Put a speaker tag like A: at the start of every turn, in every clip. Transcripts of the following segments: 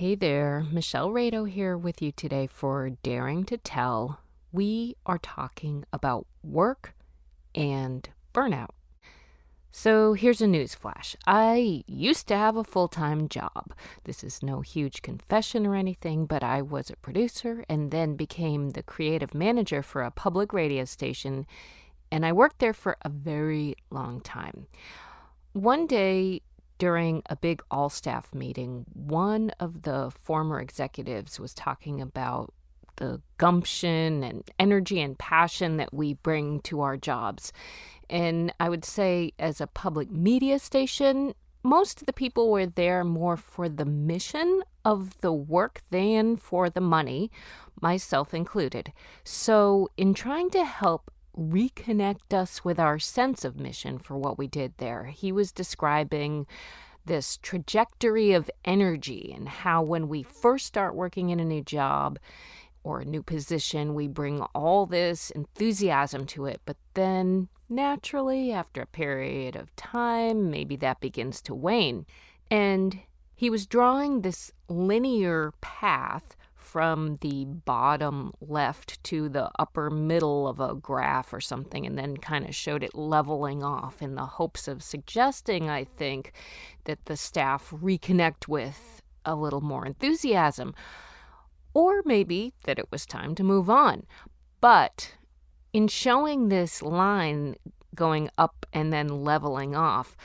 A: Hey there, Michelle Rado here with you today for Daring to Tell. We are talking about work and burnout. So here's a news flash. I used to have a full-time job. This is no huge confession or anything, but I was a producer and then became the creative manager for a public radio station, and I worked there for a very long time. One day, during a big all-staff meeting, one of the former executives was talking about the gumption and energy and passion that we bring to our jobs. And I would say, as a public media station, most of the people were there more for the mission of the work than for the money, myself included. So in trying to help reconnect us with our sense of mission for what we did there, he was describing this trajectory of energy and how when we first start working in a new job or a new position, we bring all this enthusiasm to it, but then naturally, after a period of time, maybe that begins to wane. And he was drawing this linear path from the bottom left to the upper middle of a graph or something, and then kind of showed it leveling off in the hopes of suggesting, I think, that the staff reconnect with a little more enthusiasm, or maybe that it was time to move on. But in showing this line going up and then leveling off,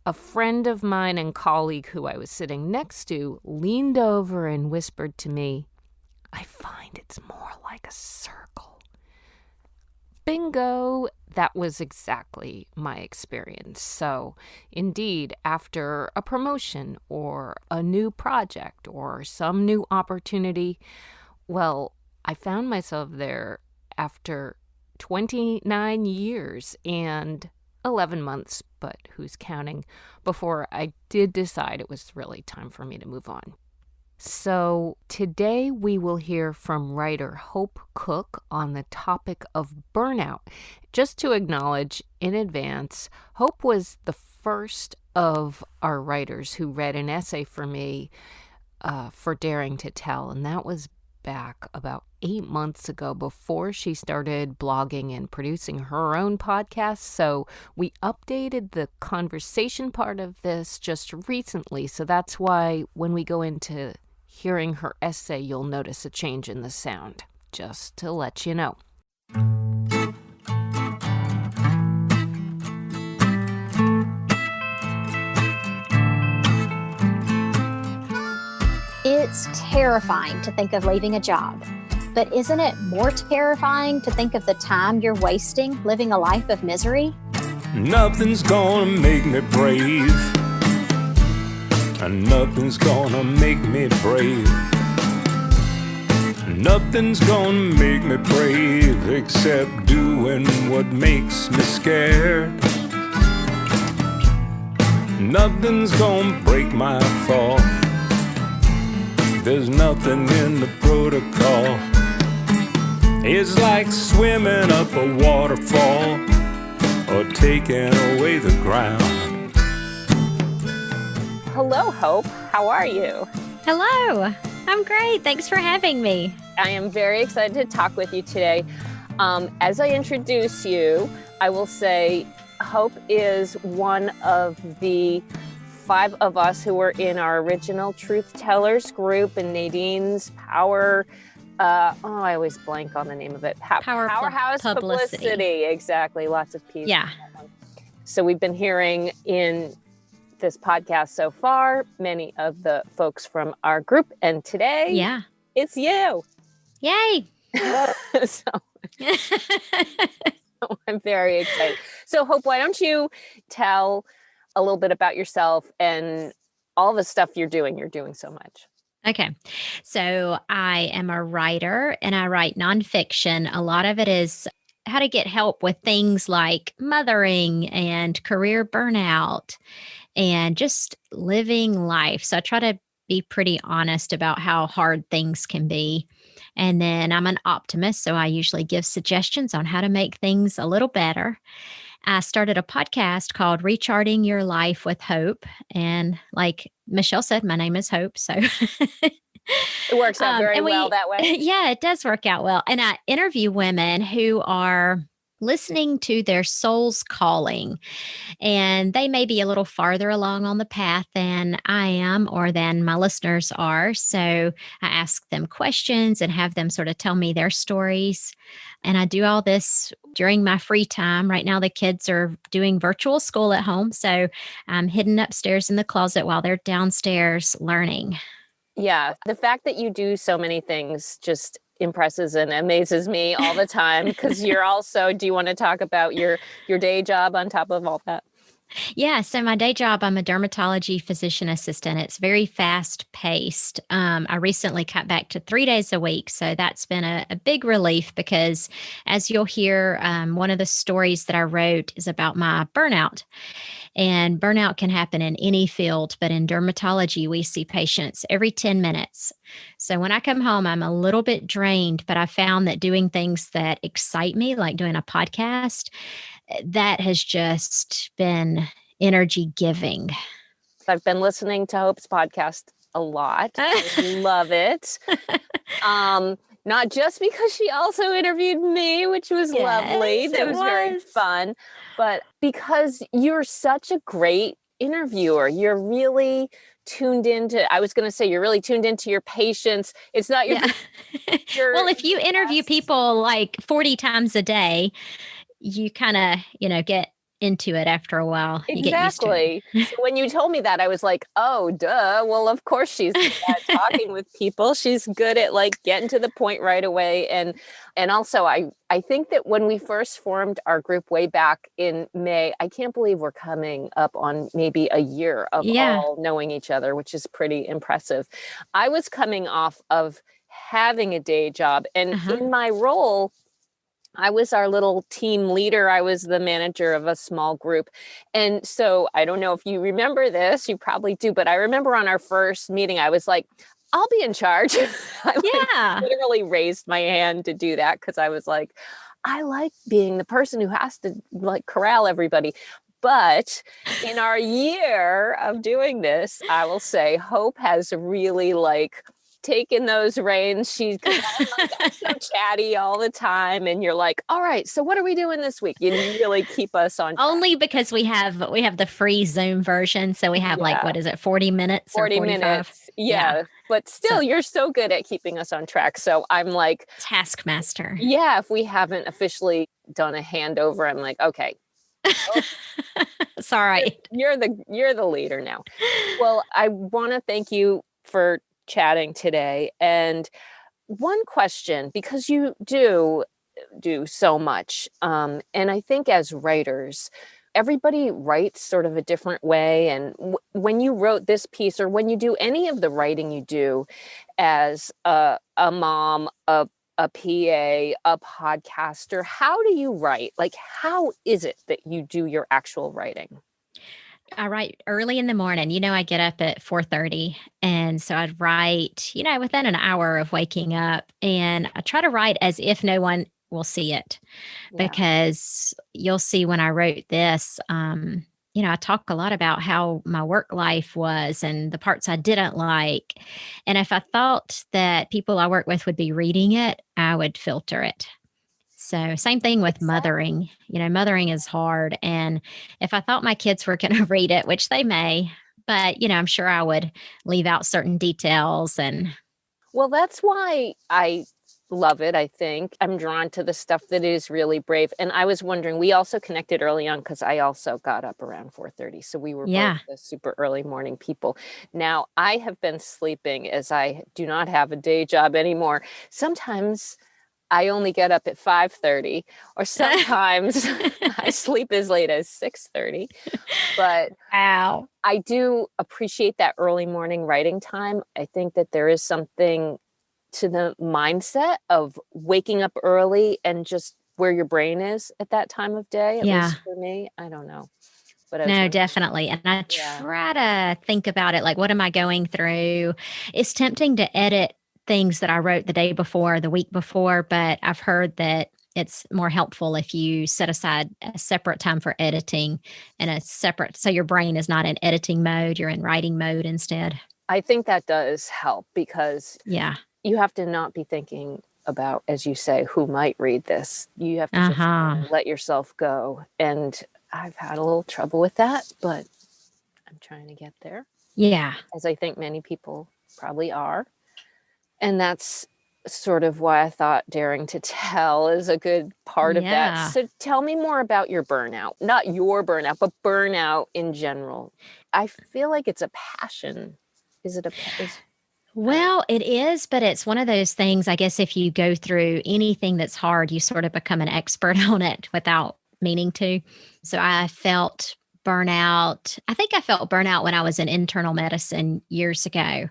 A: a friend of mine and colleague who I was sitting next to leaned over and whispered to me, "I find it's more like a circle." Bingo! That was exactly my experience. So, indeed, after a promotion or a new project or some new opportunity, well, I found myself there after 29 years and 11 months, but who's counting, before I did decide it was really time for me to move on. So today we will hear from writer Hope Cook on the topic of burnout. Just to acknowledge in advance, Hope was the first of our writers who read an essay for me for Daring to Tell, and that was back about 8 months ago before she started blogging and producing her own podcast. So we updated the conversation part of this just recently. So that's why when we go into hearing her essay, you'll notice a change in the sound, just to let you know.
B: It's terrifying to think of leaving a job, but isn't it more terrifying to think of the time you're wasting living a life of misery?
C: Nothing's gonna make me brave, and nothing's gonna make me brave. Nothing's gonna make me brave except doing what makes me scared. Nothing's gonna break my fall. There's nothing in the protocol. It's like swimming up a waterfall or taking away the ground.
A: Hello, Hope. How are you?
D: Hello. I'm great. Thanks for having me.
A: I am very excited to talk with you today. As I introduce you, I will say Hope is one of the 5 of us who were in our original Truth Tellers group, and Nadine's Power, I always blank on the name of it. Powerhouse Publicity. Exactly. Lots of P's.
D: Yeah.
A: So we've been hearing in this podcast so far many of the folks from our group, and today it's you.
D: Yay.
A: So I'm very excited. So Hope, why don't you tell a little bit about yourself and all the stuff you're doing. You're doing so much.
D: Okay. So I am a writer and I write nonfiction. A lot of it is how to get help with things like mothering and career burnout and just living life. So I try to be pretty honest about how hard things can be. And then I'm an optimist, so I usually give suggestions on how to make things a little better. I started a podcast called Recharting Your Life with Hope. And like Michelle said, my name is Hope. So,
E: It works out very
D: and
E: well that way.
D: yeah, it does work out well. And I interview women who are listening to their soul's calling, and they may be a little farther along on the path than I am or than my listeners are. So I ask them questions and have them sort of tell me their stories. And I do all this during my free time. Right now, the kids are doing virtual school at home. So I'm hidden upstairs in the closet while they're downstairs learning.
E: Yeah. The fact that you do so many things just impresses and amazes me all the time, because you're also, do you want to talk about your day job on top of all that?
D: Yeah. So my day job, I'm a dermatology physician assistant. It's very fast paced. I recently cut back to 3 days a week. So that's been a big relief because, as you'll hear, one of the stories that I wrote is about my burnout. And burnout can happen in any field, but in dermatology, we see patients every 10 minutes. So when I come home, I'm a little bit drained, but I found that doing things that excite me, like doing a podcast, that has just been energy giving.
E: I've been listening to Hope's podcast a lot. I love it. Not just because she also interviewed me, which was lovely.
D: Yes,
E: That was very fun, but because you're such a great interviewer. You're really tuned into, I was going to say, you're really tuned into your patients. It's not your,
D: Yeah. Well, if you interview people like 40 times a day, you kind of, get into it after a while. You get used to it.
E: Exactly. So when you told me that, I was like, oh, duh. Well, of course she's good at talking with people. She's good at like getting to the point right away. And also I think that when we first formed our group way back in May, I can't believe we're coming up on maybe a year of all knowing each other, which is pretty impressive. I was coming off of having a day job, and in my role, I was our little team leader. I was the manager of a small group. And so I don't know if you remember this, you probably do, but I remember on our first meeting, I was like, I'll be in charge. I literally raised my hand to do that because I was like, I like being the person who has to like corral everybody. But in our year of doing this, I will say Hope has really like taken those reins. She's so chatty all the time, and you're like, all right, so what are we doing this week? You really keep us on track.
D: Only because we have the free Zoom version, so we have like, what is it, 40 minutes
E: 40
D: or 45?
E: minutes. Yeah. But still, you're so good at keeping us on track. So I'm like,
D: taskmaster.
E: Yeah, if we haven't officially done a handover, I'm like, okay.
D: It's all right.
E: You're the leader now. Well, I want to thank you for chatting today. And one question, because you do so much, and I think as writers, everybody writes sort of a different way. And when you wrote this piece, or when you do any of the writing you do as a mom, a PA, a podcaster, how do you write? Like, how is it that you do your actual writing?
D: I write early in the morning. I get up at 4:30, and so I'd write, within an hour of waking up, and I try to write as if no one will see it, because you'll see when I wrote this, I talk a lot about how my work life was and the parts I didn't like. And if I thought that people I work with would be reading it, I would filter it. So same thing with mothering. Mothering is hard. And if I thought my kids were going to read it, which they may, but, I'm sure I would leave out certain details. And
E: well, that's why I love it. I think I'm drawn to the stuff that is really brave. And I was wondering, we also connected early on because I also got up around 4:30. So we were both the super early morning people. Now I have been sleeping, as I do not have a day job anymore. Sometimes I only get up at 5:30, or sometimes I sleep as late as 6:30. But
D: wow,
E: I do appreciate that early morning writing time. I think that there is something to the mindset of waking up early and just where your brain is at that time of day. At least for me, I don't know. But
D: no, definitely. And I try to think about it like, what am I going through? It's tempting to edit things that I wrote the day before, the week before, but I've heard that it's more helpful if you set aside a separate time for editing and so your brain is not in editing mode, you're in writing mode instead.
E: I think that does help because
D: Yeah.
E: you have to not be thinking about, as you say, who might read this. You have to just
D: Uh-huh.
E: let yourself go. And I've had a little trouble with that, but I'm trying to get there,
D: Yeah.
E: as I think many people probably are. And that's sort of why I thought daring to tell is a good part of that.
D: Yeah.
E: So tell me more about your burnout. Not your burnout, but burnout in general. I feel like it's a passion. Is it a
D: Well, it is, but it's one of those things, I guess, if you go through anything that's hard, you sort of become an expert on it without meaning to. So I felt burnout. I think I felt burnout when I was in internal medicine years ago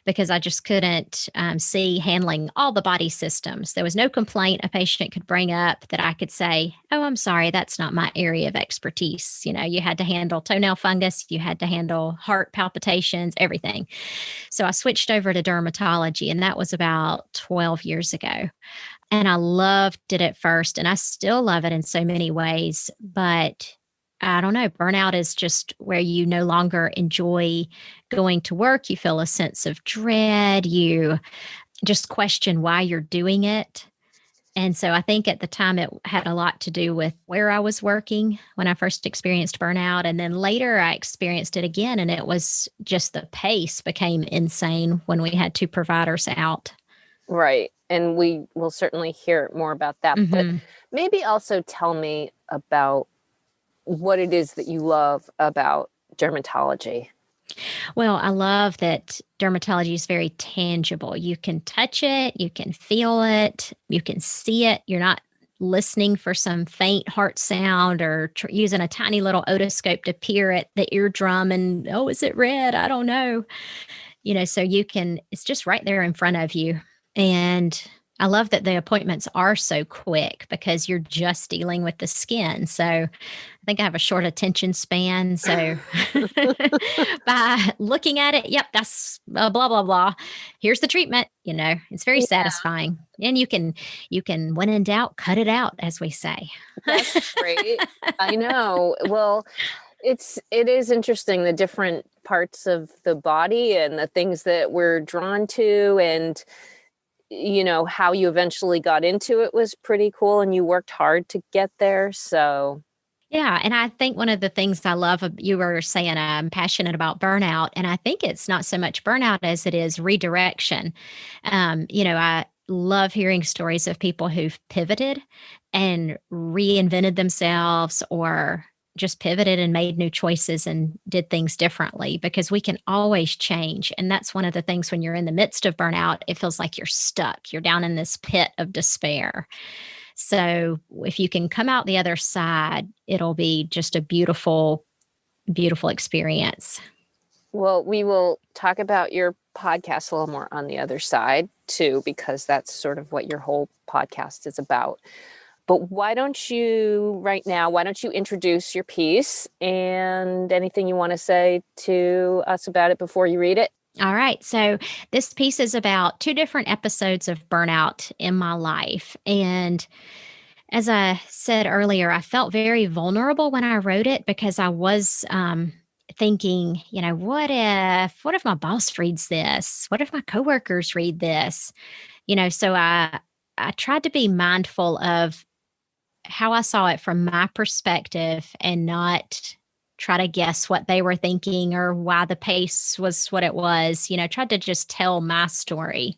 D: because I just couldn't see handling all the body systems. There was no complaint a patient could bring up that I could say, oh, I'm sorry, that's not my area of expertise. You had to handle toenail fungus, you had to handle heart palpitations, everything. So I switched over to dermatology, and that was about 12 years ago. And I loved it at first, and I still love it in so many ways. But I don't know, burnout is just where you no longer enjoy going to work. You feel a sense of dread. You just question why you're doing it. And so I think at the time it had a lot to do with where I was working when I first experienced burnout. And then later I experienced it again. And it was just the pace became insane when we had two providers out.
E: Right. And we will certainly hear more about that. But
D: Hmm.
E: maybe also tell me about what it is that you love about dermatology.
D: Well, I love that dermatology is very tangible. You can touch it, you can feel it, you can see it. You're not listening for some faint heart sound or using a tiny little otoscope to peer at the eardrum and, oh, is it red? I don't know. So it's just right there in front of you. And I love that the appointments are so quick because you're just dealing with the skin. So I think I have a short attention span. So by looking at it, yep, that's blah, blah, blah. Here's the treatment. It's very
E: Yeah,
D: satisfying. And you can, when in doubt, cut it out, as we say.
E: that's great. I know. Well, it is interesting, the different parts of the body and the things that we're drawn to, and how you eventually got into it was pretty cool, and you worked hard to get there. So
D: Yeah, and I think one of the things I love, you were saying I'm passionate about burnout, and I think it's not so much burnout as it is redirection. I love hearing stories of people who've pivoted and reinvented themselves or just pivoted and made new choices and did things differently because we can always change. And that's one of the things when you're in the midst of burnout, it feels like you're stuck. You're down in this pit of despair. So if you can come out the other side, it'll be just a beautiful, beautiful experience.
E: well, we will talk about your podcast a little more on the other side too, because that's sort of what your whole podcast is about. But why don't you introduce your piece and anything you want to say to us about it before you read it?
D: All right. So this piece is about two different episodes of burnout in my life. And as I said earlier, I felt very vulnerable when I wrote it because I was thinking, what if my boss reads this? What if my coworkers read this? So I tried to be mindful of how I saw it from my perspective and not try to guess what they were thinking or why the pace was what it was. Tried to just tell my story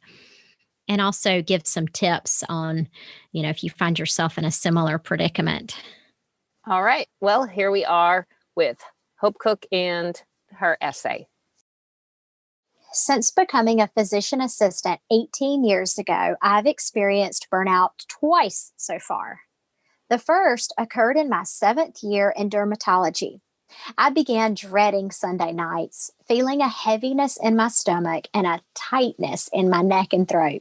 D: and also give some tips on, if you find yourself in a similar predicament.
E: All right. Well, here we are with Hope Cook and her essay.
B: Since becoming a physician assistant 18 years ago, I've experienced burnout twice so far. The first occurred in my 7th year in dermatology. I began dreading Sunday nights, feeling a heaviness in my stomach and a tightness in my neck and throat.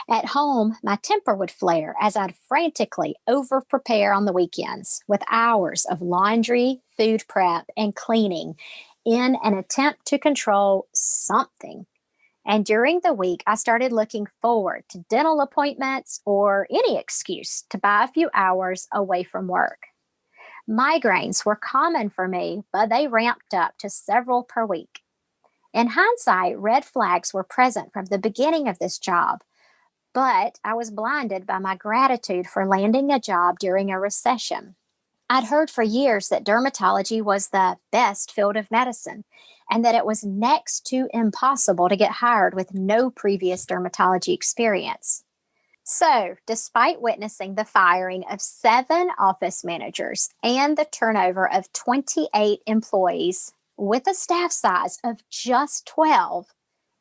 B: At home, my temper would flare as I'd frantically over prepare on the weekends with hours of laundry, food prep, and cleaning in an attempt to control something. And during the week, I started looking forward to dental appointments or any excuse to buy a few hours away from work. Migraines were common for me, but they ramped up to several per week. In hindsight, red flags were present from the beginning of this job, but I was blinded by my gratitude for landing a job during a recession. I'd heard for years that dermatology was the best field of medicine and that it was next to impossible to get hired with no previous dermatology experience. So, despite witnessing the firing of 7 office managers and the turnover of 28 employees with a staff size of just 12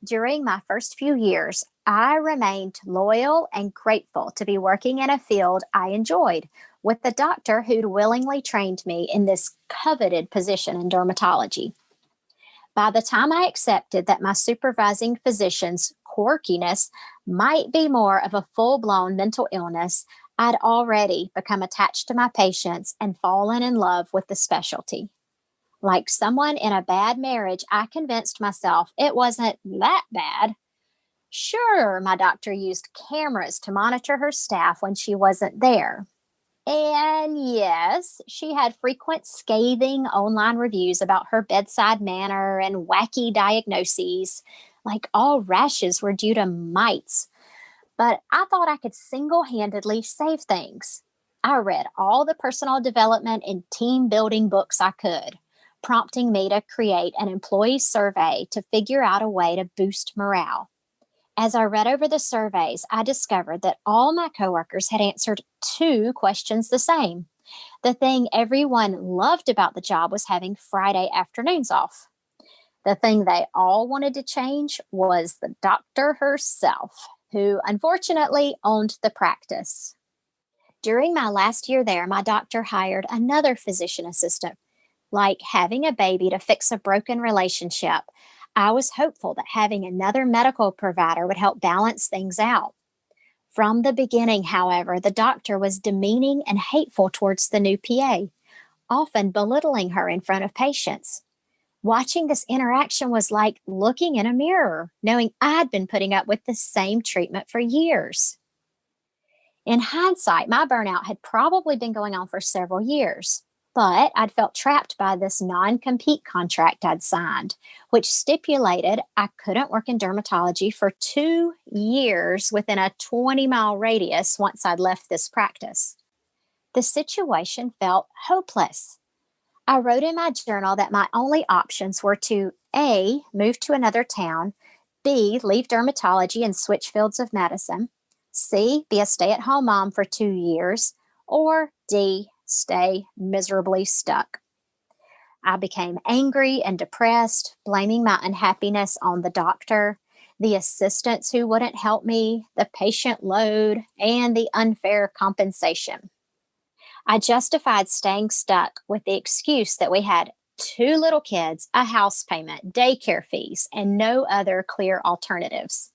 B: during my first few years, I remained loyal and grateful to be working in a field I enjoyed with the doctor who'd willingly trained me in this coveted position in dermatology. By the time I accepted that my supervising physician's quirkiness might be more of a full blown mental illness, I'd already become attached to my patients and fallen in love with the specialty. Like someone in a bad marriage, I convinced myself it wasn't that bad. Sure, my doctor used cameras to monitor her staff when she wasn't there. And yes, she had frequent scathing online reviews about her bedside manner and wacky diagnoses, like all rashes were due to mites. But I thought I could single handedly save things. I read all the personal development and team building books I could, prompting me to create an employee survey to figure out a way to boost morale. As I read over the surveys, I discovered that all my coworkers had answered 2 questions the same. The thing everyone loved about the job was having Friday afternoons off. The thing they all wanted to change was the doctor herself, who unfortunately owned the practice. During my last year there, my doctor hired another physician assistant. Like having a baby to fix a broken relationship, I was hopeful that having another medical provider would help balance things out. From the beginning, however, the doctor was demeaning and hateful towards the new PA, often belittling her in front of patients. Watching this interaction was like looking in a mirror, knowing I'd been putting up with the same treatment for years. In hindsight, my burnout had probably been going on for several years, but I'd felt trapped by this non compete contract I'd signed, which stipulated I couldn't work in dermatology for 2 years within a 20-mile radius once I'd left this practice. The situation felt hopeless. I wrote in my journal that my only options were to A, move to another town, B, leave dermatology and switch fields of medicine, C, be a stay at home mom for 2 years, or D, stay miserably stuck. I became angry and depressed, blaming my unhappiness on the doctor, the assistants who wouldn't help me, the patient load, and the unfair compensation. I justified staying stuck with the excuse that we had 2 little kids, a house payment, daycare fees, and no other clear alternatives.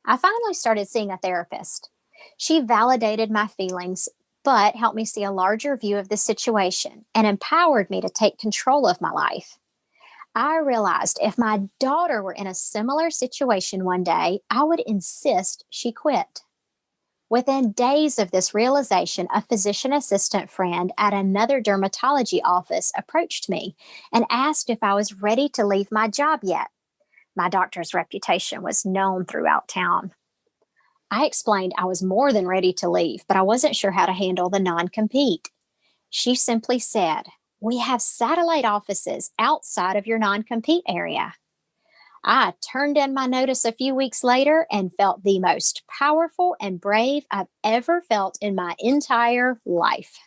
B: I finally started seeing a therapist. She validated my feelings, but helped me see a larger view of the situation and empowered me to take control of my life. I realized if my daughter were in a similar situation one day, I would insist she quit. Within days of this realization, a physician assistant friend at another dermatology office approached me and asked if I was ready to leave my job yet. My doctor's reputation was known throughout town. I explained I was more than ready to leave, but I wasn't sure how to handle the non compete. She simply said, "We have satellite offices outside of your non compete area." I turned in my notice a few weeks later and felt the most powerful and brave I've ever felt in my entire life.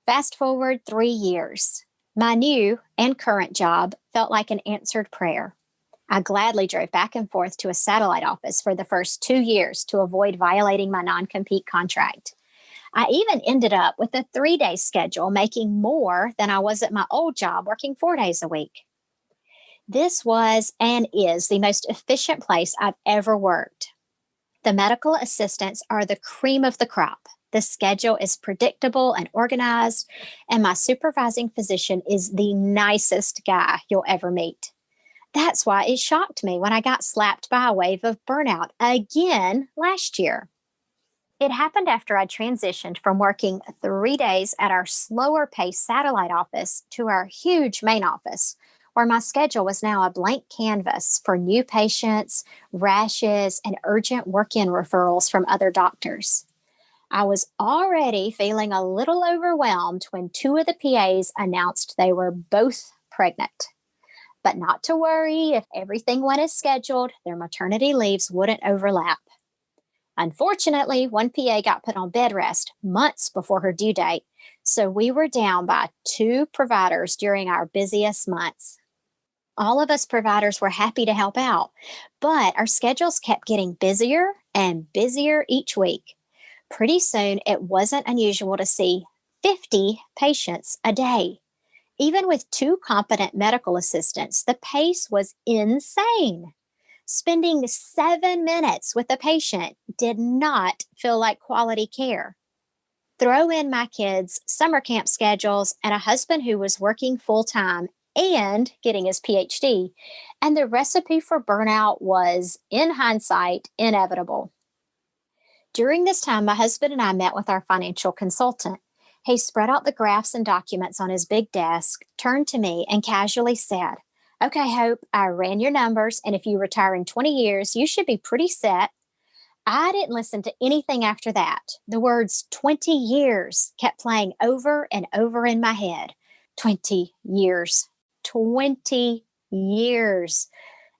B: Fast forward 3 years. My new and current job felt like an answered prayer. I gladly drove back and forth to a satellite office for the first 2 years to avoid violating my non compete contract. I even ended up with a 3-day schedule, making more than I was at my old job, working 4 days a week. This was and is the most efficient place I've ever worked. The medical assistants are the cream of the crop. The schedule is predictable and organized, and my supervising physician is the nicest guy you'll ever meet. That's why it shocked me when I got slapped by a wave of burnout again last year. It happened after I transitioned from working 3 days at our slower paced satellite office to our huge main office, where my schedule was now a blank canvas for new patients, rashes, and urgent work in referrals from other doctors. I was already feeling a little overwhelmed when two of the PAs announced they were both pregnant. But not to worry, if everything went as scheduled, their maternity leaves wouldn't overlap. Unfortunately, one PA got put on bed rest months before her due date, so we were down by two providers during our busiest months. All of us providers were happy to help out, but our schedules kept getting busier and busier each week. Pretty soon, it wasn't unusual to see 50 patients a day. Even with two competent medical assistants, the pace was insane. Spending 7 minutes with a patient did not feel like quality care. Throw in my kids' summer camp schedules and a husband who was working full time and getting his PhD, and the recipe for burnout was, in hindsight, inevitable. During this time, my husband and I met with our financial consultant. He spread out the graphs and documents on his big desk, turned to me, and casually said, "Okay, Hope, I ran your numbers, and if you retire in 20 years, you should be pretty set." I didn't listen to anything after that. The words 20 years kept playing over and over in my head. 20 years. 20 years.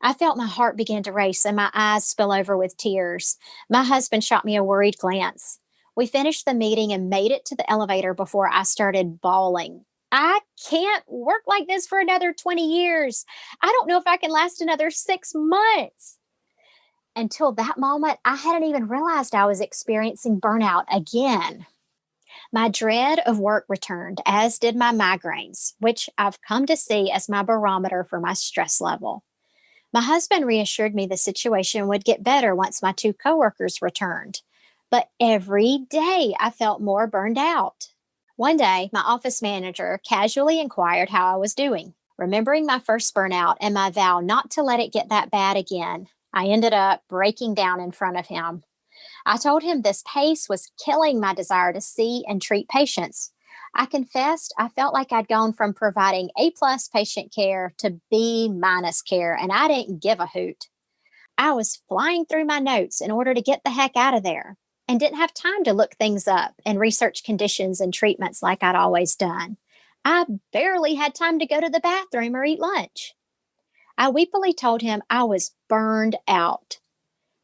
B: I felt my heart begin to race and my eyes spill over with tears. My husband shot me a worried glance. We finished the meeting and made it to the elevator before I started bawling. I can't work like this for another 20 years. I don't know if I can last another 6 months. Until that moment, I hadn't even realized I was experiencing burnout again. My dread of work returned, as did my migraines, which I've come to see as my barometer for my stress level. My husband reassured me the situation would get better once my two coworkers returned. But every day I felt more burned out. One day, my office manager casually inquired how I was doing. Remembering my first burnout and my vow not to let it get that bad again, I ended up breaking down in front of him. I told him this pace was killing my desire to see and treat patients. I confessed I felt like I'd gone from providing A-plus patient care to B-minus care, and I didn't give a hoot. I was flying through my notes in order to get the heck out of there and didn't have time to look things up and research conditions and treatments like I'd always done. I barely had time to go to the bathroom or eat lunch. I weepily told him I was burned out.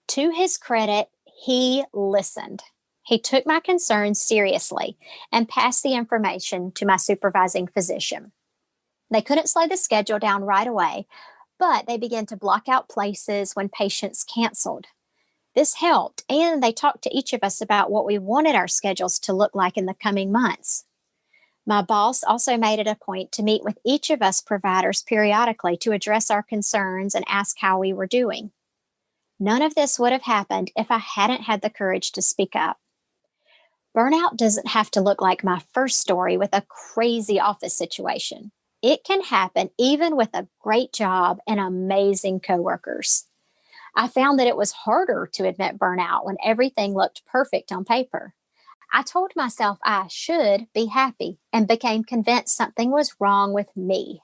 B: To his credit, he listened. He took my concerns seriously and passed the information to my supervising physician. They couldn't slow the schedule down right away, but they began to block out places when patients canceled. This helped, and they talked to each of us about what we wanted our schedules to look like in the coming months. My boss also made it a point to meet with each of us providers periodically to address our concerns and ask how we were doing. None of this would have happened if I hadn't had the courage to speak up. Burnout doesn't have to look like my first story with a crazy office situation. It can happen even with a great job and amazing coworkers. I found that it was harder to admit burnout when everything looked perfect on paper. I told myself I should be happy and became convinced something was wrong with me.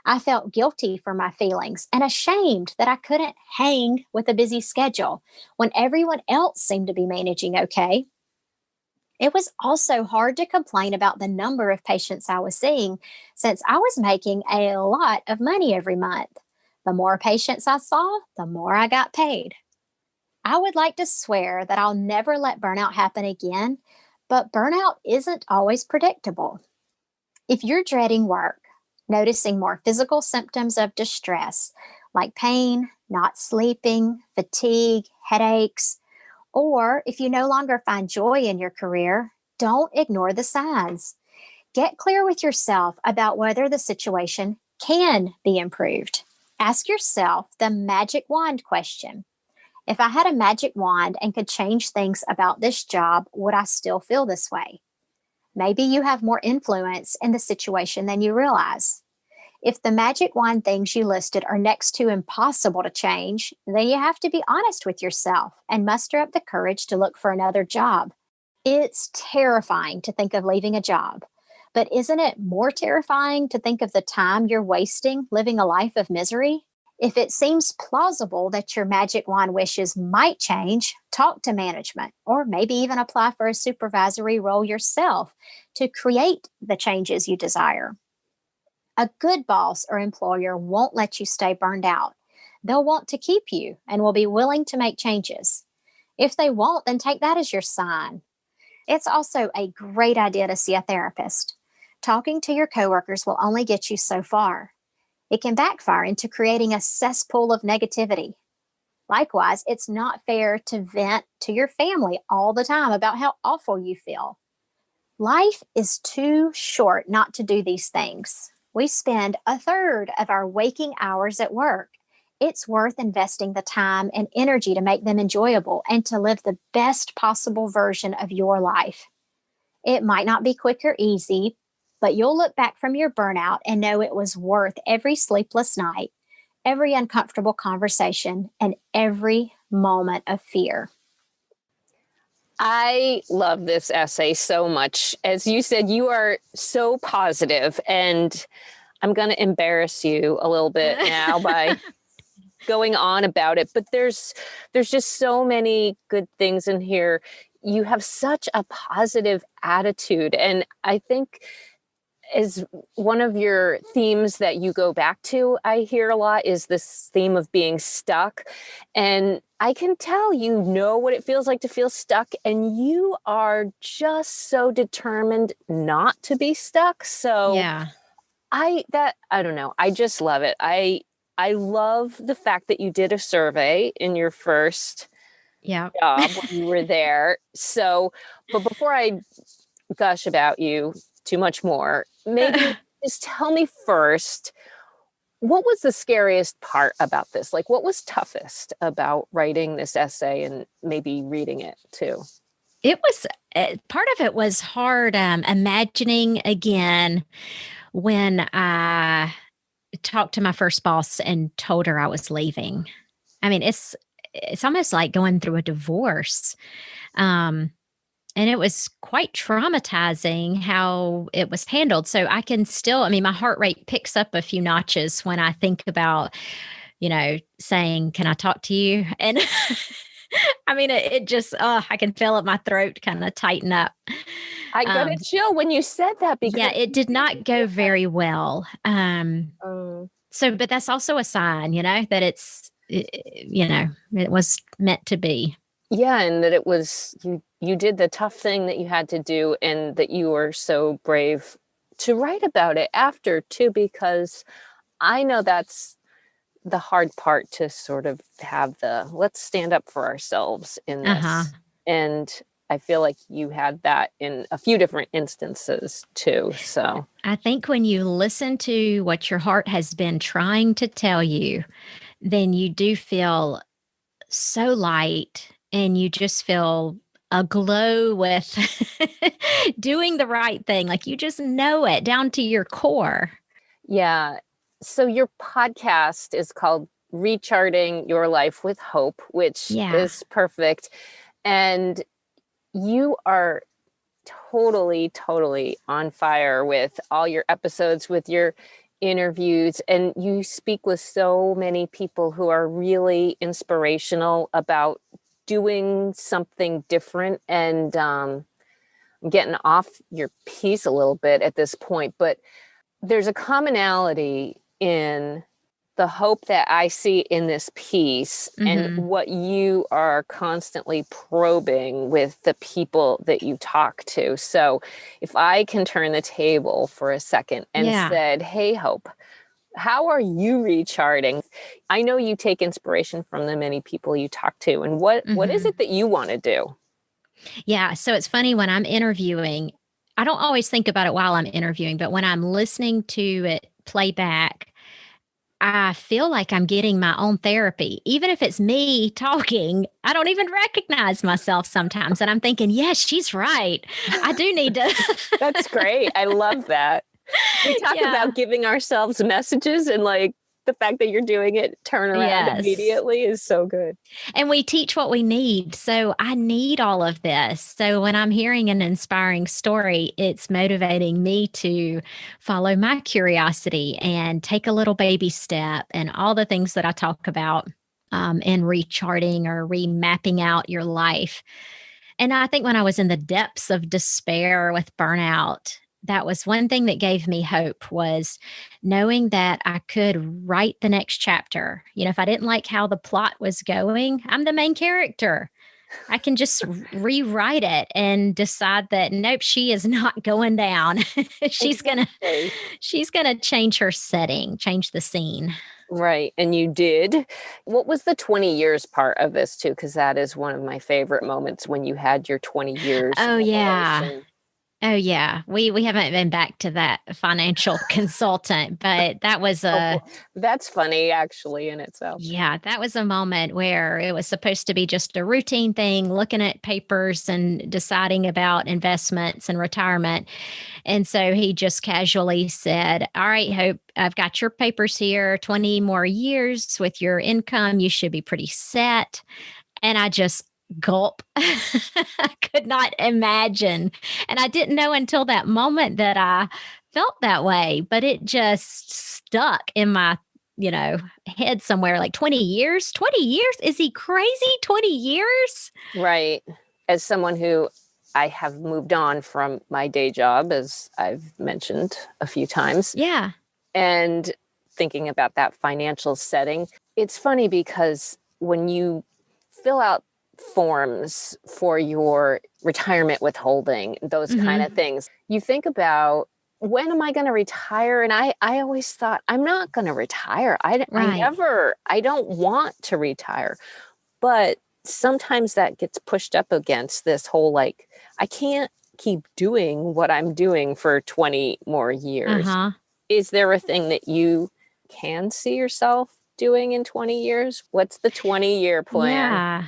B: I felt guilty for my feelings and ashamed that I couldn't hang with a busy schedule when everyone else seemed to be managing okay. It was also hard to complain about the number of patients I was seeing since I was making a lot of money every month. The more patients I saw, the more I got paid. I would like to swear that I'll never let burnout happen again, but burnout isn't always predictable. If you're dreading work, noticing more physical symptoms of distress like pain, not sleeping, fatigue, headaches, or if you no longer find joy in your career, don't ignore the signs. Get clear with yourself about whether the situation can be improved. Ask yourself the magic wand question. If I had a magic wand and could change things about this job, would I still feel this way? Maybe you have more influence in the situation than you realize. If the magic wand things you listed are next to impossible to change, then you have to be honest with yourself and muster up the courage to look for another job. It's terrifying to think of leaving a job, but isn't it more terrifying to think of the time you're wasting living a life of misery? If it seems plausible that your magic wand wishes might change, talk to management or maybe even apply for a supervisory role yourself to create the changes you desire. A good boss or employer won't let you stay burned out. They'll want to keep you and will be willing to make changes. If they won't, then take that as your sign. It's also a great idea to see a therapist. Talking to your coworkers will only get you so far. It can backfire into creating a cesspool of negativity. Likewise, it's not fair to vent to your family all the time about how awful you feel. Life is too short not to do these things. We spend a third of our waking hours at work. It's worth investing the time and energy to make them enjoyable and to live the best possible version of your life. It might not be quick or easy, but you'll look back from your burnout and know it was worth every sleepless night, every uncomfortable conversation, and every moment of fear.
E: I love this essay so much. As you said, you are so positive, and I'm going to embarrass you a little bit now by going on about it, but there's just so many good things in here. You have such a positive attitude, and I think is one of your themes that you go back to, I hear a lot, is this theme of being stuck. And I can tell you know what it feels like to feel stuck, and you are just so determined not to be stuck. So
D: Yeah.
E: I don't know. I just love it. I love the fact that you did a survey in your first
D: Yeah.
E: job when you were there. So, but before I gush about you too much more, maybe just tell me first, what was the scariest part about this? Like, what was toughest about writing this essay and maybe reading it too?
D: It was part of it was hard imagining again when I talked to my first boss and told her I was leaving. I mean, it's almost like going through a divorce. And it was quite traumatizing how it was handled. So I can still, I mean, my heart rate picks up a few notches when I think about, saying, "Can I talk to you?" And I mean, it just, I can feel it, my throat kind of tighten up.
E: I got a chill when you said that because
D: Yeah, it did not go very well.
E: um,
D: But that's also a sign, that it was meant to be.
E: yeah, and that it was you did the tough thing that you had to do, and that you were so brave to write about it after too, because I know that's the hard part, to sort of have the let's stand up for ourselves in
D: Uh-huh.
E: this. And I feel like you had that in a few different instances too. So
D: I think when you listen to what your heart has been trying to tell you, then you do feel so light and you just feel aglow with doing the right thing. Like you just know it down to your core.
E: yeah. So your podcast is called Recharting Your Life with Hope, which
D: Yeah.
E: is perfect. And you are totally on fire with all your episodes, with your interviews, and you speak with so many people who are really inspirational about doing something different. And I'm getting off your piece a little bit at this point, but there's a commonality in the hope that I see in this piece and
D: Mm-hmm.
E: what you are constantly probing with the people that you talk to. So if I can turn the table for a second and
D: Yeah.
E: said, "Hey, Hope, how are you recharting?" I know you take inspiration from the many people you talk to. And what is
D: Mm-hmm.
E: it that you want to do?
D: Yeah. So it's funny when I'm interviewing, I don't always think about it while I'm interviewing, but when I'm listening to it play back, I feel like I'm getting my own therapy. Even if it's me talking, I don't even recognize myself sometimes. And I'm thinking, yes, she's right. I do need to.
E: That's great. I love that. We talk
D: Yeah.
E: about giving ourselves messages, and like the fact that you're doing it turn around
D: Yes.
E: immediately is so good.
D: And we teach what we need. So I need all of this. So when I'm hearing an inspiring story, it's motivating me to follow my curiosity and take a little baby step and all the things that I talk about in recharting or remapping out your life. And I think when I was in the depths of despair with burnout, that was one thing that gave me hope was knowing that I could write the next chapter. You know, if I didn't like how the plot was going, I'm the main character. I can just rewrite it and decide that nope, she is not going down. she's going to
E: Exactly.
D: she's going to change her setting, change the scene.
E: Right. And you did. What was the 20 years part of this too? Because that is one of my favorite moments when you had your 20 years
D: Oh yeah.
E: revelation.
D: Oh yeah, we haven't been back to that financial consultant, but that was
E: Oh,
D: a
E: that's funny actually in itself.
D: yeah, that was a moment where it was supposed to be just a routine thing, looking at papers and deciding about investments and retirement. And so he just casually said, "All right, Hope, I've got your papers here, 20 more years with your income, you should be pretty set." And I just gulp. I could not imagine. And I didn't know until that moment that I felt that way, but it just stuck in my, head somewhere like 20 years. 20 years? Is he crazy? 20 years?
E: Right. As someone who I have moved on from my day job, as I've mentioned a few times,
D: Yeah.
E: and thinking about that financial setting, it's funny because when you fill out forms for your retirement withholding, those kind
D: Mhm.
E: of things, you think about when am I going to retire? And I always thought I'm not going to retire.
D: Right.
E: I don't want to retire. But sometimes that gets pushed up against this whole like, I can't keep doing what I'm doing for 20 more years.
D: Uh-huh.
E: Is there a thing that you can see yourself doing in 20 years? What's the 20-year plan?
D: Yeah.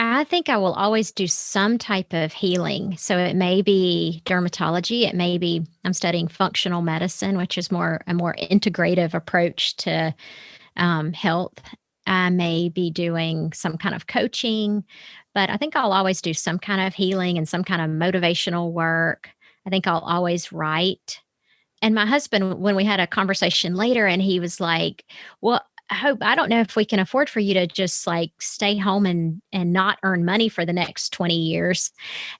D: I think I will always do some type of healing. So it may be dermatology. It may be I'm studying functional medicine, which is more integrative approach to health. I may be doing some kind of coaching, but I think I'll always do some kind of healing and some kind of motivational work. I think I'll always write. And my husband, when we had a conversation later, and he was like, "Well, Hope, I don't know if we can afford for you to just like stay home and not earn money for the next 20 years."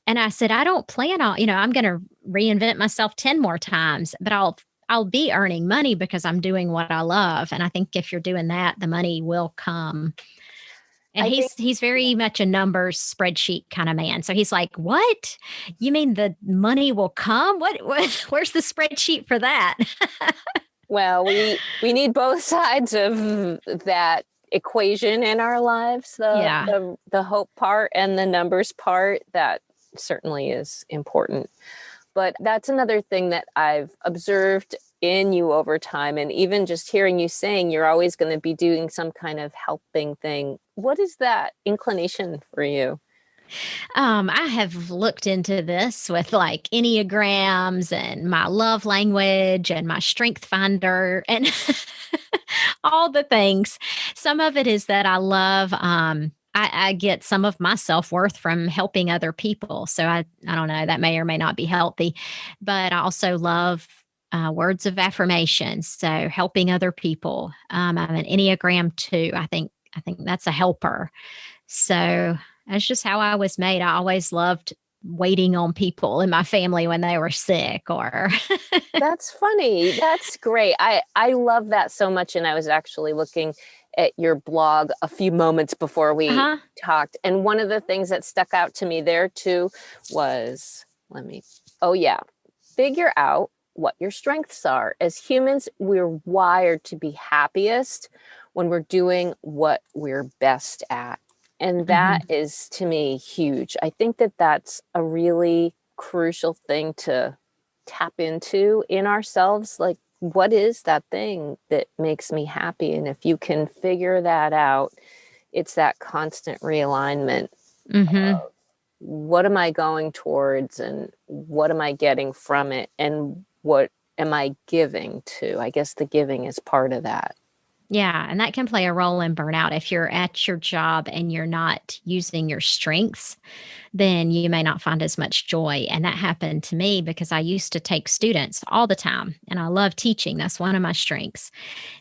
D: And I said, "I don't plan on, I'm going to reinvent myself 10 more times, but I'll be earning money because I'm doing what I love. And I think if you're doing that, the money will come." And
E: I think
D: he's very much a numbers spreadsheet kind of man. So he's like, "What? You mean the money will come? What where's the spreadsheet for that?"
E: well, we need both sides of that equation in our lives,
D: Yeah.
E: the hope part and the numbers part. That certainly is important. But that's another thing that I've observed in you over time. And even just hearing you saying you're always going to be doing some kind of helping thing. What is that inclination for you?
D: I have looked into this with like Enneagrams and my love language and my strength finder and all the things. Some of it is that I love, I get some of my self worth from helping other people. So I don't know, that may or may not be healthy, but I also love words of affirmation. So helping other people. I'm an Enneagram 2. I think that's a helper. So that's just how I was made. I always loved waiting on people in my family when they were sick or
E: That's funny. That's great. I love that so much. And I was actually looking at your blog a few moments before we
D: uh-huh.
E: talked. And one of the things that stuck out to me there too was, oh yeah, figure out what your strengths are. As humans, we're wired to be happiest when we're doing what we're best at. And
D: Mhm.
E: that is to me huge. I think that that's a really crucial thing to tap into in ourselves. Like, what is that thing that makes me happy? And if you can figure that out, it's that constant realignment.
D: Mhm.
E: What am I going towards and what am I getting from it? And what am I giving to? I guess the giving is part of that.
D: Yeah, and that can play a role in burnout. If you're at your job and you're not using your strengths, then you may not find as much joy. And that happened to me because I used to take students all the time and I love teaching. That's one of my strengths.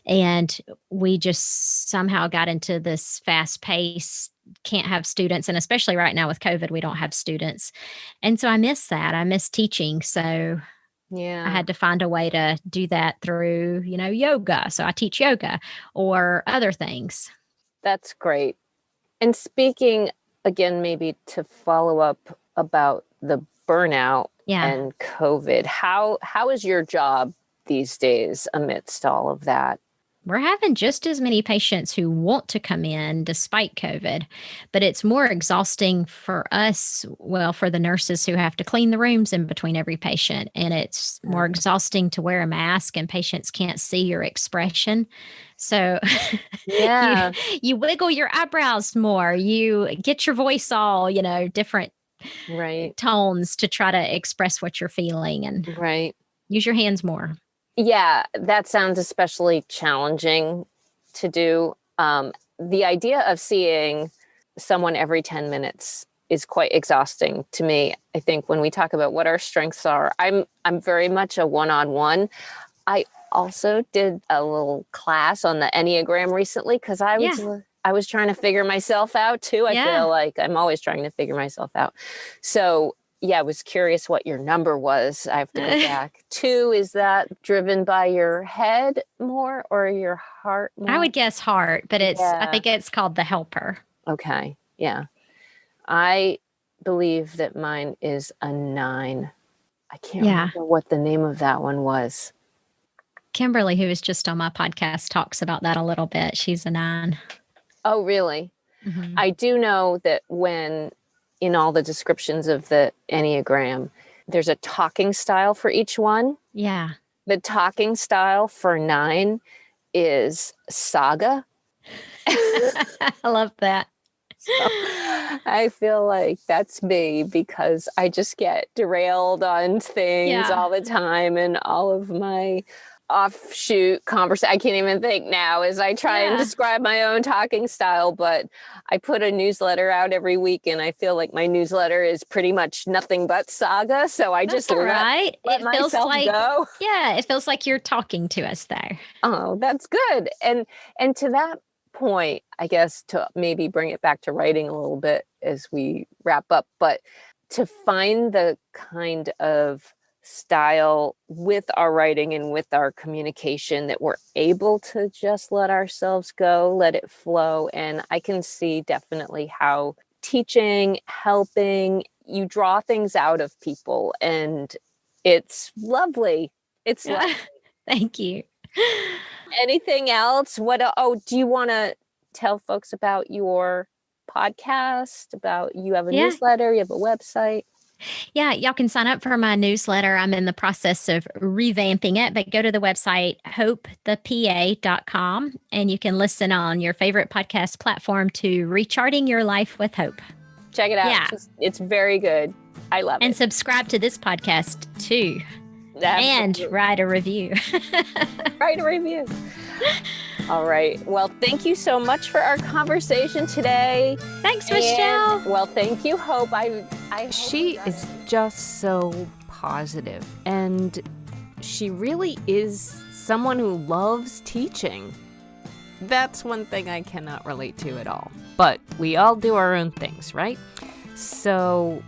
D: And we just somehow got into this fast pace, can't have students. And especially right now with COVID, we don't have students. And so I miss that. I miss teaching. So I
E: Yeah,
D: had to find a way to do that through, yoga. So I teach yoga or other things.
E: that's great. And speaking again, maybe to follow up about the burnout
D: Yeah.
E: and COVID, how is your job these days amidst all of that?
D: We're having just as many patients who want to come in despite COVID, but it's more exhausting for us, well, for the nurses who have to clean the rooms in between every patient. And it's more exhausting to wear a mask and patients can't see your expression. So you
E: Yeah,
D: you wiggle your eyebrows more, you get your voice all, different
E: right,
D: tones to try to express what you're feeling and
E: right.
D: use your hands more.
E: Yeah, that sounds especially challenging to do. The idea of seeing someone every 10 minutes is quite exhausting to me. I think when we talk about what our strengths are, I'm very much a one-on-one. I also did a little class on the Enneagram recently because
D: Yeah.
E: I was trying to figure myself out too. I
D: Yeah.
E: feel like I'm always trying to figure myself out. So yeah, I was curious what your number was. I have to go back. 2, is that driven by your head more or your heart more?
D: I would guess heart, but I
E: Yeah.
D: think it's called the helper.
E: Okay. Yeah. I believe that mine is a 9. I can't
D: Yeah.
E: remember what the name of that one was.
D: Kimberly, who was just on my podcast, talks about that a little bit. She's a 9.
E: Oh, really?
D: Mhm.
E: I do know that when in all the descriptions of the Enneagram, there's a talking style for each one.
D: Yeah.
E: The talking style for 9 is saga.
D: I love that.
E: I feel like that's me because I just get derailed on things
D: Yeah.
E: all the time, and all of my offshoot conversation. I can't even think now as I try and
D: Yeah.
E: describe my own talking style, but I put a newsletter out every week and I feel like my newsletter is pretty much nothing but saga. So I
D: That's
E: just
D: all right.
E: let
D: It feels
E: myself
D: like,
E: go.
D: yeah, it feels like you're talking to us there.
E: Oh, that's good. And to that point, I guess to maybe bring it back to writing a little bit as we wrap up, but to find the kind of style with our writing and with our communication that we're able to just let ourselves go, let it flow. And I can see definitely how teaching, helping, you draw things out of people, and it's lovely. It's
D: Yeah.
E: lovely.
D: Thank you.
E: Anything else? Do you want to tell folks about your podcast? About you have a
D: Yeah.
E: newsletter, you have a website?
D: Yeah, y'all can sign up for my newsletter. I'm in the process of revamping it, but go to the website hopethepa.com and you can listen on your favorite podcast platform to Recharting Your Life with Hope.
E: Check it out.
D: Yeah.
E: It's very good. I love
D: And
E: it.
D: subscribe to this podcast too. And
E: Absolutely.
D: write a review.
E: Write a review. All right. Well, thank you so much for our conversation today.
D: Thanks, Michelle.
E: Well, thank you, Hope. I hope
A: She is just so positive, and she really is someone who loves teaching. That's one thing I cannot relate to at all. But we all do our own things, right? So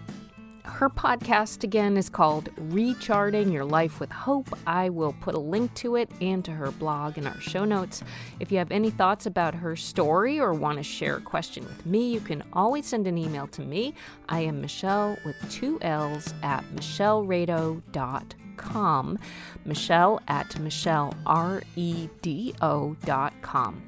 A: her podcast again is called Recharting Your Life with Hope. I will put a link to it and to her blog in our show notes. If you have any thoughts about her story or want to share a question with me, you can always send an email to me. I am Michelle with 2 L's at michellerado.com. Michelle at michelleredo.com.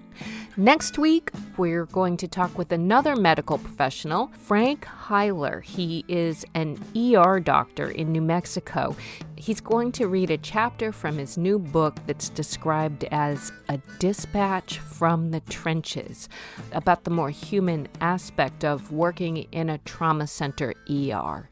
A: Next week, we're going to talk with another medical professional, Frank Heiler. He is an ER doctor in New Mexico. He's going to read a chapter from his new book that's described as a dispatch from the trenches, about the more human aspect of working in a trauma center ER.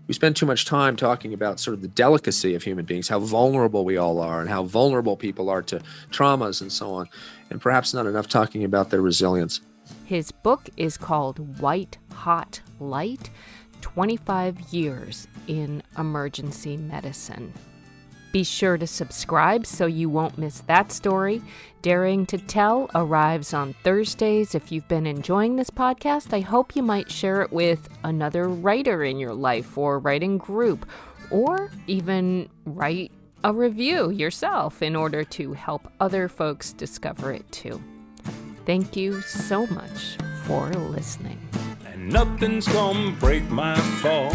F: We spend too much time talking about sort of the delicacy of human beings, how vulnerable we all are and how vulnerable people are to traumas and so on, and perhaps not enough talking about their resilience.
A: His book is called White Hot Light, 25 Years in Emergency Medicine. Be sure to subscribe so you won't miss that story. Daring to Tell arrives on Thursdays. If you've been enjoying this podcast, I hope you might share it with another writer in your life or writing group, or even write a review yourself in order to help other folks discover it too. Thank you so much for listening.
C: And nothing's gonna break my fall.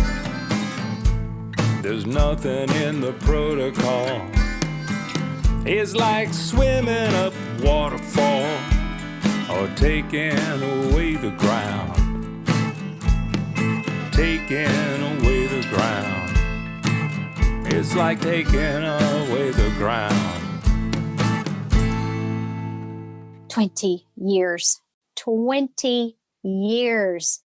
C: There's nothing in the protocol. It's like swimming up waterfall or taking away the ground. Taking away the ground. It's like taking away the ground.
B: 20 years. 20 years.